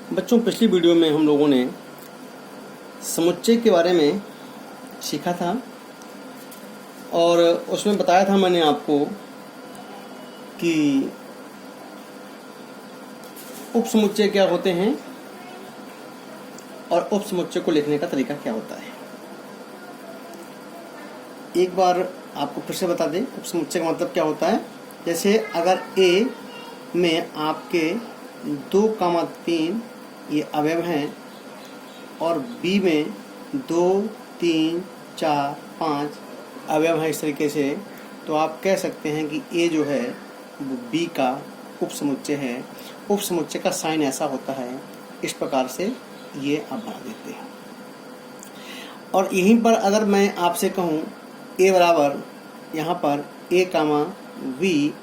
बच्चों, पिछली वीडियो में हम लोगों ने समुच्चय के बारे में सीखा था और उसमें बताया था मैंने आपको कि उपसमुच्चय क्या होते हैं और उपसमुच्चय को लिखने का तरीका क्या होता है। एक बार आपको फिर से बता दें, उपसमुच्चय का मतलब क्या होता है। जैसे अगर ए में आपके 2,3 ये अवयव हैं और बी में 2, 3, 4, 5 अवयव हैं इस तरीके से, तो आप कह सकते हैं कि ए जो है वो बी का उपसमुच्चय है। उपसमुच्चय का साइन ऐसा होता है, इस प्रकार से ये आप बना देते हैं। और यहीं पर अगर मैं आपसे कहूँ ए बराबर यहाँ पर ए कामा वी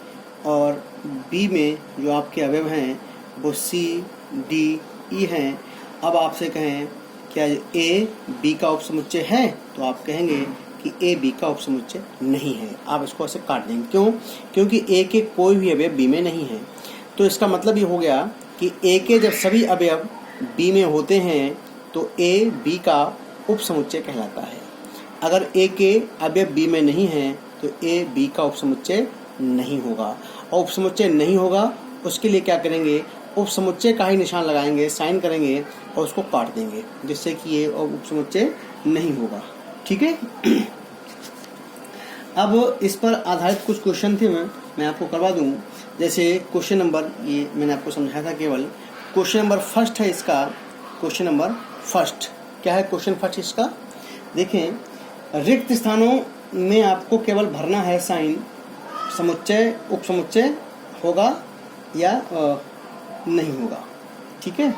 और बी में जो आपके अवयव हैं वो सी डी ई हैं। अब आपसे कहें क्या ए बी का उपसमुच्चय है, तो आप कहेंगे कि ए बी का उपसमुच्चय नहीं है। आप इसको ऐसे काट देंगे, क्यों? क्योंकि ए के कोई भी अवयव बी में नहीं है। तो इसका मतलब ये हो गया कि ए के जब सभी अवयव बी में होते हैं तो ए बी का उपसमुच्चय कहलाता है। अगर ए के अवयव बी में नहीं है तो ए बी का उपसमुच्चय नहीं होगा। और उपसमुच्चय नहीं होगा उसके लिए क्या करेंगे, उपसमुच्चय का ही निशान लगाएंगे, साइन करेंगे और उसको काट देंगे, जिससे कि ये उपसमुच्चय नहीं होगा। ठीक है। अब इस पर आधारित कुछ क्वेश्चन थे, मैं आपको करवा दूं। जैसे क्वेश्चन नंबर, ये मैंने आपको समझाया था केवल, क्वेश्चन नंबर फर्स्ट है इसका। क्वेश्चन नंबर फर्स्ट क्या है? क्वेश्चन फर्स्ट इसका देखें, रिक्त स्थानों में आपको केवल भरना है साइन, समुच्चय उपसमुच्चय होगा या नहीं होगा। ठीक है,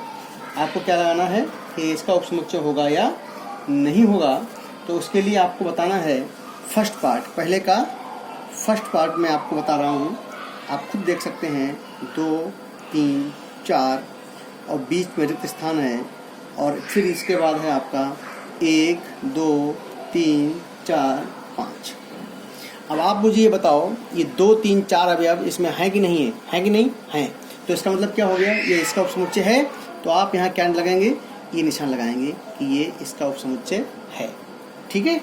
आपको क्या लगाना है कि इसका उपसमुच्चय होगा या नहीं होगा। तो उसके लिए आपको बताना है फर्स्ट पार्ट, पहले का फर्स्ट पार्ट मैं आपको बता रहा हूँ, आप खुद देख सकते हैं। 2, 3, 4 और बीच में रिक्त स्थान है और फिर इसके बाद है आपका 1, 2, 3, 4, 5। अब आप मुझे ये बताओ, ये 2, 3, 4 अवयव इसमें है कि नहीं है? है कि नहीं है? तो इसका मतलब क्या हो गया, ये इसका उपसमुच्चय है। तो आप यहाँ क्या लगाएंगे, ये निशान लगाएंगे कि ये इसका उपसमुच्चय है। ठीक है।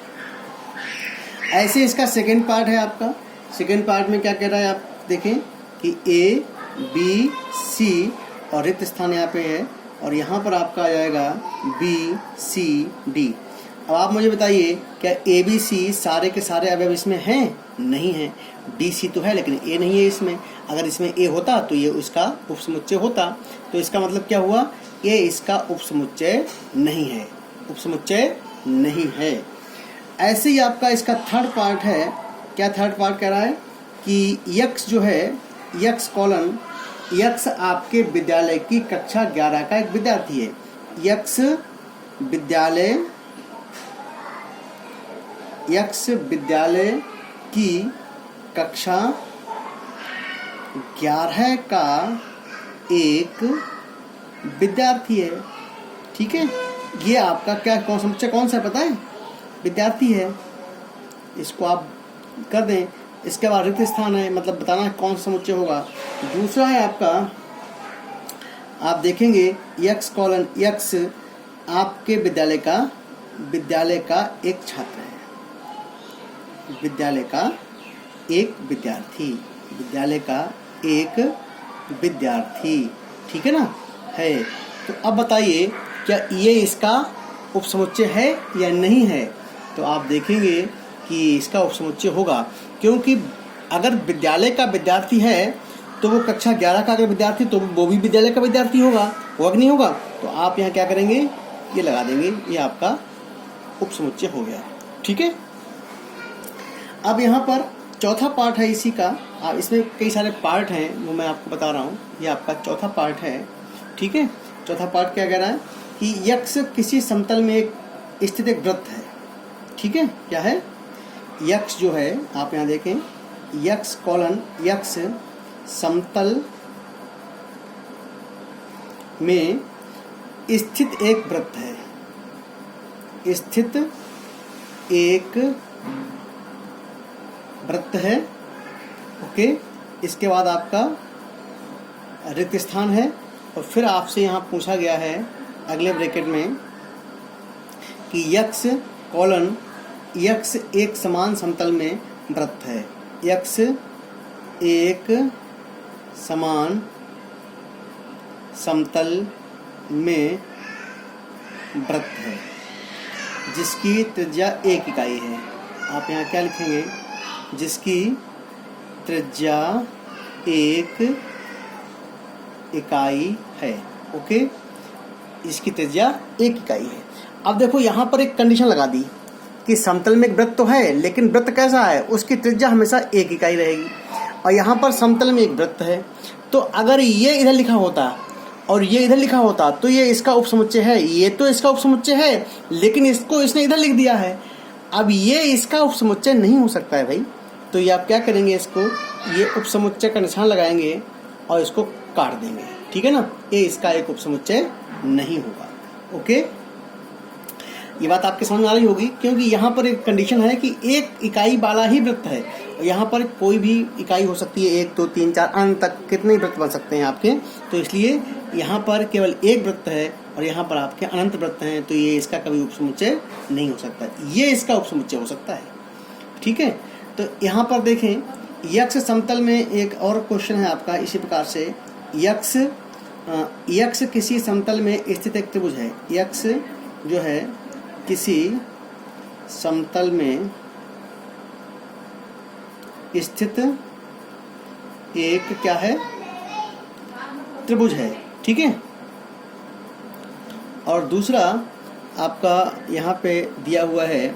ऐसे इसका सेकेंड पार्ट है आपका। सेकेंड पार्ट में क्या कह रहा है, आप देखें कि ए बी सी और रिक्त स्थान यहाँ पे है और यहाँ पर आपका आ जाएगा बी सी डी। अब आप मुझे बताइए, क्या ए बी सी सारे के सारे अवयव इसमें हैं? नहीं है। डी सी तो है लेकिन ए नहीं है इसमें। अगर इसमें ए होता तो ये उसका उपसमुच्चय होता। तो इसका मतलब क्या हुआ, ये इसका उपसमुच्चय नहीं है, उपसमुच्चय नहीं है। ऐसे ही आपका इसका थर्ड पार्ट है। क्या थर्ड पार्ट कह रहा है कि यक्स जो है, यक्स कॉलन, यक्स आपके विद्यालय की कक्षा 11 का एक विद्यार्थी है। यक्स विद्यालय की कक्षा 11 का एक विद्यार्थी है। ठीक है, ये आपका क्या कौन समुच्चय कौन सा पता है? विद्यार्थी है। इसको आप कर दें। इसके बाद रिक्त स्थान है, मतलब बताना है कौन सा समुच्चय होगा। दूसरा है आपका, आप देखेंगे यक्स कॉलन, यक्स आपके विद्यालय का एक छात्र है, विद्यालय का एक विद्यार्थी, विद्यालय का एक विद्यार्थी। ठीक है ना, है। तो अब बताइए, क्या ये इसका उपसमुच्चय है या नहीं है? तो आप देखेंगे कि इसका उपसमुच्चय होगा, क्योंकि अगर विद्यालय का विद्यार्थी है तो वो कक्षा 11 का अगर विद्यार्थी तो वो भी विद्यालय का विद्यार्थी होगा, वो नहीं होगा। तो आप यहाँ क्या करेंगे, ये लगा देंगे, ये आपका उपसमुच्चय हो गया। ठीक है। अब यहाँ पर चौथा पार्ट है इसी का। इसमें कई सारे पार्ट हैं, वो मैं आपको बता रहा हूँ। ये आपका चौथा पार्ट है। ठीक है। चौथा पार्ट क्या कह रहा है कि यक्स किसी समतल में एक स्थित एक वृत्त है। ठीक है, क्या है? यक्स जो है, आप यहाँ देखें, यक्स कॉलन, यक्स समतल में स्थित एक वृत्त है, स्थित एक वृत्त है। ओके, इसके बाद आपका रिक्त स्थान है और फिर आपसे यहाँ पूछा गया है अगले ब्रैकेट में कि यक्स कॉलन यक्स एक समान समतल में वृत्त है, यक्स एक समान समतल में वृत्त है जिसकी त्रिज्या 1 इकाई है। आप यहाँ क्या लिखेंगे, जिसकी त्रिज्या 1 इकाई है। ओके, इसकी त्रिज्या 1 इकाई है। अब देखो यहाँ पर एक कंडीशन लगा दी कि समतल में एक वृत्त तो है, लेकिन वृत्त कैसा है, उसकी त्रिज्या हमेशा 1 इकाई रहेगी। और यहाँ पर समतल में एक वृत्त है, तो अगर ये इधर लिखा होता और ये इधर लिखा होता तो ये इसका उपसमुच्चय है, ये तो इसका उपसमुच्चय है, लेकिन इसको इसने इधर लिख दिया है। अब ये इसका उपसमुच्चय नहीं हो सकता है भाई, तो ये आप क्या करेंगे, इसको ये उपसमुच्चय का निशान लगाएंगे और इसको काट देंगे, ठीक है ना। ये इसका एक उपसमुच्चय नहीं होगा। ओके, ये बात आपके समझ में आ रही होगी, क्योंकि यहाँ पर एक कंडीशन है कि 1 इकाई वाला ही वृत्त है। यहाँ पर कोई भी इकाई हो सकती है, 1 2 3 4 अंत तक कितने वृत्त बन सकते हैं आपके, तो इसलिए यहाँ पर केवल एक वृत्त है और यहाँ पर आपके अनंत वृत्त हैं, तो ये इसका कभी उपसमुच्चय नहीं हो सकता, ये इसका उपसमुच्चय हो सकता है। ठीक है, तो यहाँ पर देखें, यक्स समतल में एक और क्वेश्चन है आपका इसी प्रकार से, यक्स किसी समतल में स्थित एक त्रिभुज है। यक्स जो है किसी समतल में स्थित एक क्या है, त्रिभुज है, ठीक है। और दूसरा आपका यहाँ पे दिया हुआ है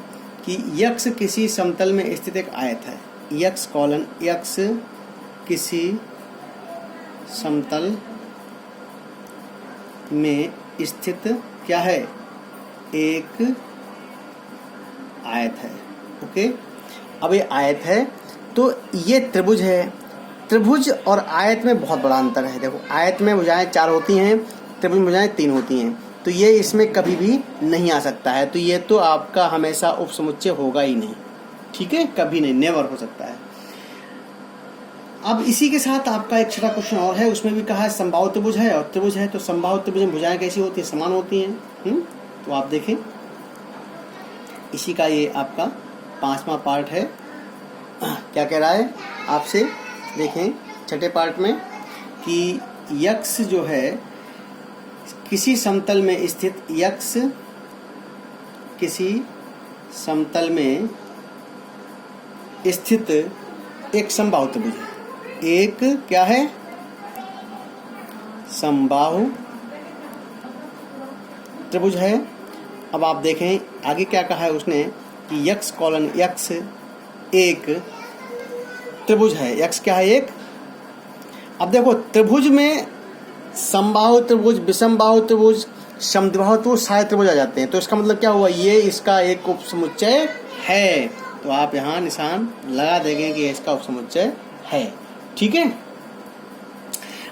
कि यक्स किसी समतल में स्थित एक आयत है। यक्स कॉलन यक्स किसी समतल में स्थित क्या है, एक आयत है। ओके, अब ये आयत है तो ये त्रिभुज है। त्रिभुज और आयत में बहुत बड़ा अंतर है। देखो, आयत में भुजाएं 4 होती हैं, त्रिभुज में भुजाएं 3 होती हैं, तो ये इसमें कभी भी नहीं आ सकता है। तो ये तो आपका हमेशा उपसमुच्चय होगा ही नहीं, ठीक है, कभी नहीं, नेवर हो सकता है। अब इसी के साथ आपका एक छोटा क्वेश्चन और है, उसमें भी कहा है समबाहु त्रिभुज है, और त्रिभुज है तो समबाहु त्रिभुज में भुजाएं कैसी होती हैं, समान होती हैं। तो आप देखें, इसी का ये आपका 5वां पार्ट है। क्या कह रहा है आपसे, देखें छठे पार्ट में कि यक्स जो है किसी समतल में स्थित, यक्स किसी समतल में स्थित एक समबाहु त्रिभुज है। एक क्या है, समबाहु त्रिभुज है। अब आप देखें आगे क्या कहा है उसने कि यक्स कॉलन यक्स एक त्रिभुज है। यक्स क्या है, एक। अब देखो, त्रिभुज में समबाहु त्रिभुज, विषमबाहु त्रिभुज, समद्विबाहु त्रिभुज, सारे त्रिभुज आ जाते हैं। तो इसका मतलब क्या हुआ, ये इसका एक उपसमुच्चय है। तो आप यहाँ निशान लगा देंगे कि इसका उपसमुच्चय है, ठीक है।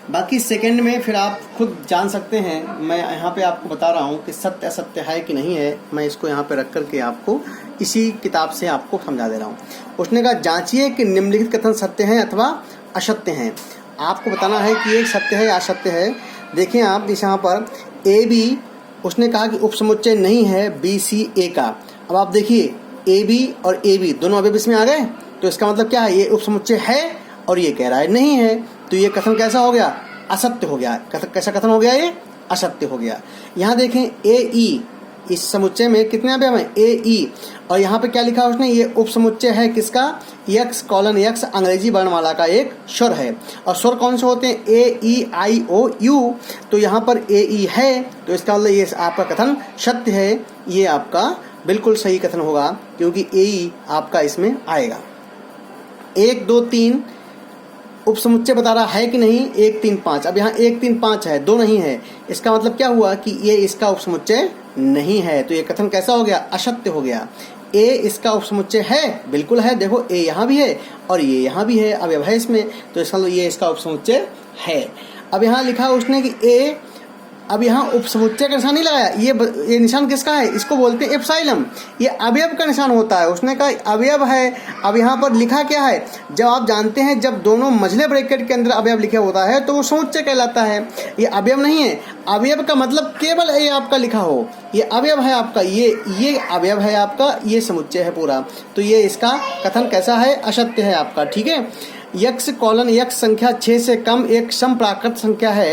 बाकी सेकंड में फिर आप खुद जान सकते हैं। मैं यहाँ पे आपको बता रहा हूँ कि सत्य असत्य है कि नहीं है। मैं इसको यहाँ पे रख करके आपको इसी किताब से आपको समझा दे रहा हूँ। उसने कहा जांचिए कि निम्नलिखित कथन सत्य हैं अथवा असत्य हैं। आपको बताना है कि ये सत्य है या असत्य है। देखें आप इस यहाँ पर ए बी, उसने कहा कि उपसमुच्चय नहीं है बी सी ए का। अब आप देखिए, ए बी और ए बी दोनों अवयव इसमें आ गए, तो इसका मतलब क्या है, ये उपसमुच्चय है और ये कह रहा है नहीं है। तो ये कथन कैसा हो गया, असत्य हो गया। कैसा कथन हो गया, ये असत्य हो गया। यहाँ देखें ए ई, इस समुच्चय में कितने अवयव हैं, ए ई, और यहाँ पे क्या लिखा है उसने, ये उपसमुच्चय है किसका, यक्स कॉलन यक्स अंग्रेजी वर्णमाला का एक स्वर है। और स्वर कौन से होते हैं, ए ई आई ओ यू। तो यहाँ पर ए ई है, तो इसका मतलब ये आपका कथन सत्य है। ये आपका बिल्कुल सही कथन होगा, क्योंकि ए ई आपका इसमें आएगा। 1 2 3 उपसमुच्चय बता रहा है कि नहीं, 1 3 5। अब यहाँ 1 3 5 है, 2 नहीं है। इसका मतलब क्या हुआ कि ये इसका उपसमुच्चय नहीं है। तो ये कथन कैसा हो गया, असत्य हो गया। ए इसका उपसमुच्चय है, बिल्कुल है। देखो, ए यहाँ भी है और ये यहाँ भी है, अवयव है इसमें, तो इसका मतलब ये इसका उपसमुच्चय है। अब यहाँ लिखा उसने कि ए अब यहाँ उपसमुच्चय का निशान नहीं लगाया, ये निशान किसका है, इसको बोलते हैं एप्सिलॉन। ये अवयव का निशान होता है, उसने कहा अवयव है। अब यहाँ पर लिखा क्या है, जब आप जानते हैं जब दोनों मझले ब्रैकेट के अंदर अवयव लिखा होता है तो वो समुच्चय कहलाता है। ये अवयव नहीं है, अवयव का मतलब केवल ये आपका लिखा हो, ये अवयव है आपका, ये अवयव है आपका, ये समुच्चय है पूरा। तो ये इसका कथन कैसा है, असत्य है आपका, ठीक है। यक्स कॉलन यक्स संख्या 6 से कम एक सम प्राकृत संख्या है,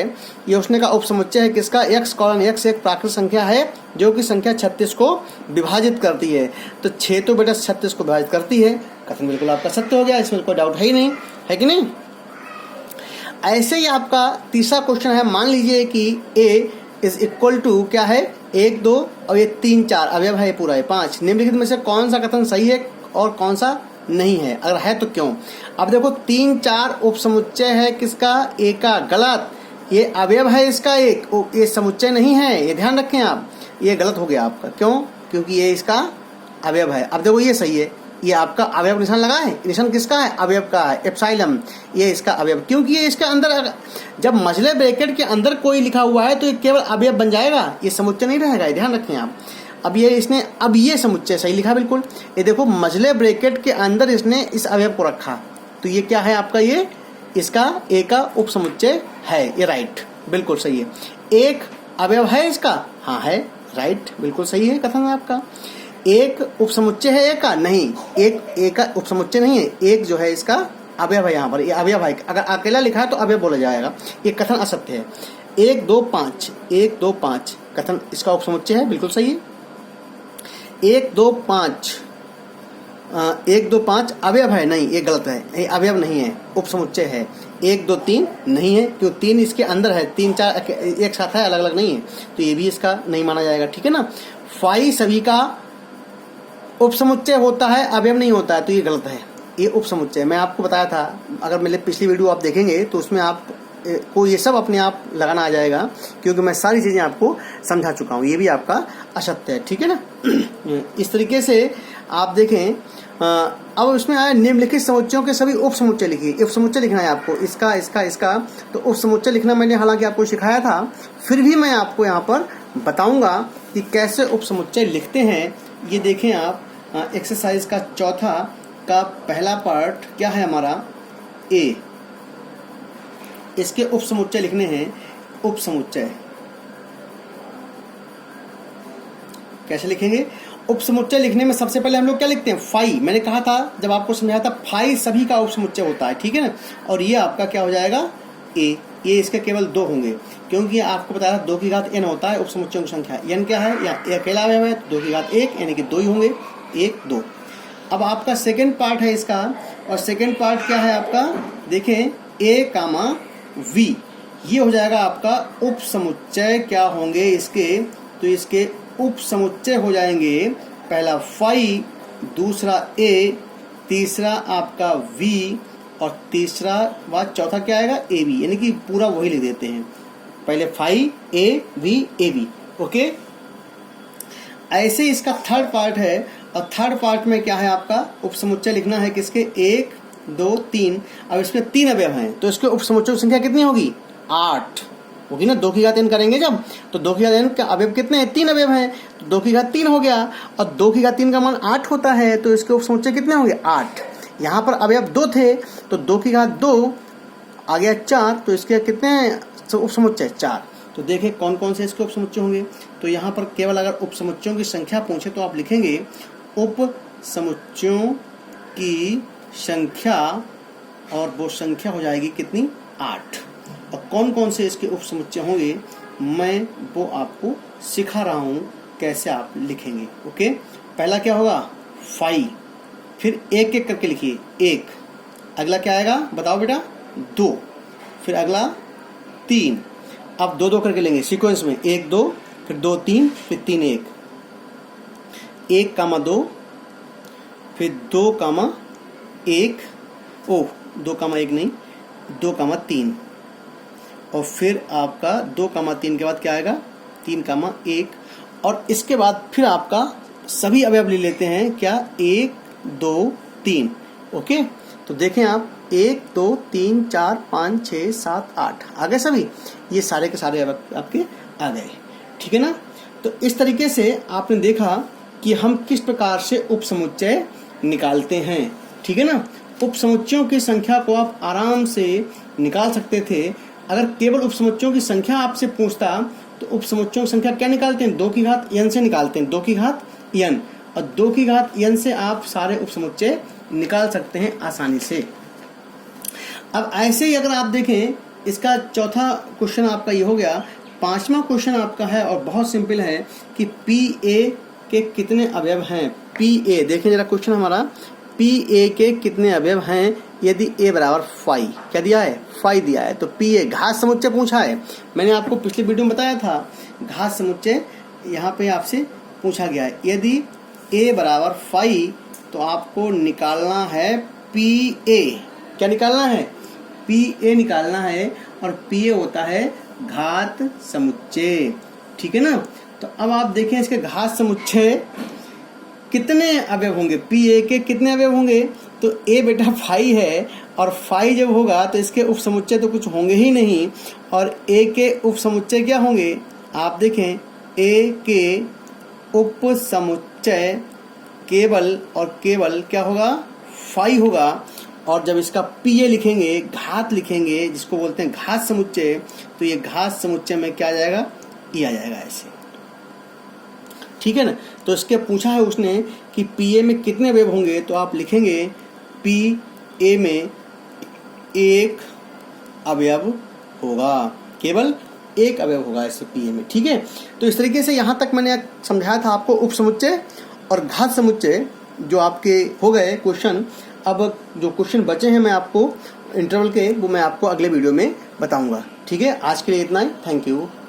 ये उसने का उपसमुच्चय है किसका, यक्स कॉलन यक्स एक प्राकृत संख्या है जो कि संख्या 36 को विभाजित करती है। तो 6 तो बेटा 36 को विभाजित करती है, कथन बिल्कुल आपका सत्य हो गया, इसमें कोई डाउट है ही नहीं, है कि नहीं। ऐसे ही आपका तीसरा क्वेश्चन है, मान लीजिए कि a इज इक्वल टू क्या है 1 2 और ये 3 4 अवयव है पूरा, है 5। निम्नलिखित में से कौन सा कथन सही है और कौन सा नहीं है, अगर है तो क्यों। अब देखो 3 4 उपसमुच्चय है किसका, ए का, गलत। ये अवयव है इसका एक, ये समुच्चय नहीं है, ये ध्यान रखें आप, ये गलत हो गया आपका, क्यों, क्योंकि ये इसका अवयव है। अब देखो ये सही है, ये आपका अवयव निशान लगा है, निशान किसका है, अवयव का है, एप्सिलॉन, ये इसका अवयव, क्योंकि ये इसके अंदर जब मझले ब्रैकेट के अंदर कोई लिखा हुआ है तो ये केवल अवयव बन जाएगा, ये समुच्चय नहीं रहेगा, ये ध्यान रखें आप। अब ये समुच्चय सही लिखा बिल्कुल, ये देखो मझले ब्रैकेट के अंदर इसने इस अवयव को रखा, तो ये क्या है आपका, ये इसका ए का उपसमुच्चय है, ये राइट, बिल्कुल सही है। एक अवयव है इसका, हाँ है, राइट, बिल्कुल सही है कथन आपका। एक उपसमुच्चय है ए का, नहीं, एक का उपसमुच्चय नहीं है, एक जो है इसका अवयव है, यहाँ पर ये अवयव है, अगर अकेला लिखा है तो अवयव बोला जाएगा, ये कथन असत्य है। 1 2 5 1 2 5 कथन इसका उपसमुच्चय है, बिल्कुल सही है। 1 2 5 अवयव है, नहीं, ये गलत है, ये अवयव नहीं है, उपसमुच्चय है। 1 2 3 नहीं है, क्यों, 3 इसके अंदर है, 3 4 एक साथ है, अलग अलग नहीं है, तो ये भी इसका नहीं माना जाएगा, ठीक है ना। 5 सभी का उपसमुच्चय होता है, अवयव नहीं होता है, तो ये गलत है, ये उपसमुच्चय। मैं आपको बताया था, अगर मेरे पिछली वीडियो आप देखेंगे तो उसमें आप को ये सब अपने आप लगाना आ जाएगा, क्योंकि मैं सारी चीजें आपको समझा चुका हूँ, ये भी आपका असत्य है, ठीक है ना। इस तरीके से आप देखें, अब उसमें आया निम्नलिखित समुच्चयों के सभी उपसमुच्चय लिखिए। उपसमुच्चय लिखना है आपको, इसका इसका इसका, तो उपसमुच्चय लिखना मैंने हालांकि आपको सिखाया था, फिर भी मैं आपको यहाँ पर बताऊंगा कि कैसे उपसमुच्चय लिखते हैं। ये देखें आप, एक्सरसाइज का चौथा का पहला पार्ट क्या है हमारा, ए, इसके उपसमुच्चय लिखने हैं। उपसमुच्चय कैसे लिखेंगे, उपसमुच्चय लिखने में सबसे पहले हम लोग क्या लिखते हैं, फाई। मैंने कहा था जब आपको समझाया था, फाई सभी का उपसमुच्चय होता है, ठीक है ना। और ये आपका क्या हो जाएगा, ए, ये इसके केवल 2 होंगे, क्योंकि आपको बताया था 2 की घात n होता है उपसमुच्चयों की संख्या। n क्या है, या अकेला अवयव है, तो 2 की घात 1 यानी कि 2 ही होंगे, 1 2। अब आपका सेकेंड पार्ट है इसका, और सेकेंड पार्ट क्या है आपका, देखें a कामा v, ये हो जाएगा आपका उपसमुच्चय। क्या होंगे इसके, तो इसके उपसमुच्चय हो जाएंगे, पहला फाई, दूसरा a, तीसरा आपका v, और तीसरा बाद चौथा क्या आएगा, ए बी, यानी कि पूरा वही लिख देते हैं, पहले phi A V A B, okay. ऐसे इसका थर्ड पार्ट है, और थर्ड पार्ट में क्या है आपका, उपसमुच्चय लिखना है किसके, 1 2 3। अब इसमें 3 अवयव हैं, तो इसके उपसमुच्चय संख्या कितनी होगी, 8 होगी ना। 2 की घात n करेंगे जब, तो 2 की घात n का अवयव कितने हैं, 3 अवयव हैं, तो 2 की घात 3 हो गया, और 2 की घात 3 का मान 8 होता है, तो इसके उपसमुच्चय कितने होंगे, 8। यहाँ पर अवयव 2 थे, तो 2 की घात 2 आ गया 4, तो इसके कितने उपसमुच्चय, 4। तो देखें कौन कौन से इसके उपसमुच्चय होंगे। तो यहाँ पर केवल अगर उपसमुच्चयों की संख्या पूछे तो आप लिखेंगे उपसमुच्चयों की संख्या, और वो संख्या हो जाएगी कितनी, 8। और कौन कौन से इसके उपसमुच्चय होंगे मैं वो आपको सिखा रहा हूँ कैसे आप लिखेंगे, ओके। पहला क्या होगा, फाई, फिर एक एक करके लिखिए, 1, अगला क्या आएगा बताओ बेटा, 2, फिर अगला 3। अब 2 2 करके लेंगे सीक्वेंस में, 1 2, फिर 2 3, फिर 3 1, 1 कामा 2, फिर 2 कामा 1, 2 कामा 1 नहीं, 2 कामा 3, और फिर आपका 2 कामा 3 के बाद क्या आएगा, 3 कामा 1, और इसके बाद फिर आपका सभी अवयव ले लेते हैं क्या, 1 2 3, ओके। तो देखें आप 1 2 3 4 5 6 7 8 आ गए सभी, ये सारे के सारे आपके आ गए, ठीक है ना। तो इस तरीके से आपने देखा कि हम किस प्रकार से उपसमुच्चय निकालते हैं, ठीक है ना। उपसमुच्चयों की संख्या को आप आराम से निकाल सकते थे। अगर केवल उपसमुच्चयों की संख्या आपसे पूछता तो उपसमुच्चयों की संख्या क्या निकालते हैं, 2 की घात n से निकालते हैं, 2 की घात n, और 2 की घात n से आप सारे उपसमुच्चय निकाल सकते हैं आसानी से। अब ऐसे ही अगर आप देखें, इसका चौथा क्वेश्चन आपका ये हो गया। पांचवा क्वेश्चन आपका है और बहुत सिंपल है कि पी ए के कितने अवयव हैं। पी ए देखें जरा क्वेश्चन हमारा, पी ए के कितने अवयव हैं यदि ए बराबर 5, क्या दिया है, 5 दिया है। तो पी ए घात समुच्चय पूछा है, मैंने आपको पिछले वीडियो में बताया था घात समुच्चय यहाँ पे आपसे पूछा गया है। यदि ए बराबर 5 तो आपको निकालना है पी ए, क्या निकालना है, पी ए निकालना है, और पी ए होता है घात समुच्चय, ठीक है ना। तो अब आप देखें इसके घात समुच्चय कितने अवयव होंगे, पी ए के कितने अवयव होंगे। तो ए बेटा 5 है, और 5 जब होगा तो इसके उपसमुच्चय तो कुछ होंगे ही नहीं, और ए के उपसमुच्चय क्या होंगे, आप देखें ए के उपसमुच्चय केवल और केवल क्या होगा, 5 होगा। और जब इसका पी ए लिखेंगे, घात लिखेंगे जिसको बोलते हैं घात समुच्चय, तो ये घात समुच्चय में क्या आ जाएगा, ई आ जाएगा ऐसे, ठीक है ना। तो इसके पूछा है उसने कि पी ए में कितने अवयव होंगे, तो आप लिखेंगे पी ए में 1 अवयव होगा, केवल 1 अवयव होगा ऐसे पी ए में, ठीक है। तो इस तरीके से यहाँ तक मैंने समझाया था आपको उपसमुच्चय और घात समुच्चय जो आपके हो गए क्वेश्चन। अब जो क्वेश्चन बचे हैं मैं आपको इंटरवल के, वो मैं आपको अगले वीडियो में बताऊंगा, ठीक है। आज के लिए इतना ही, थैंक यू।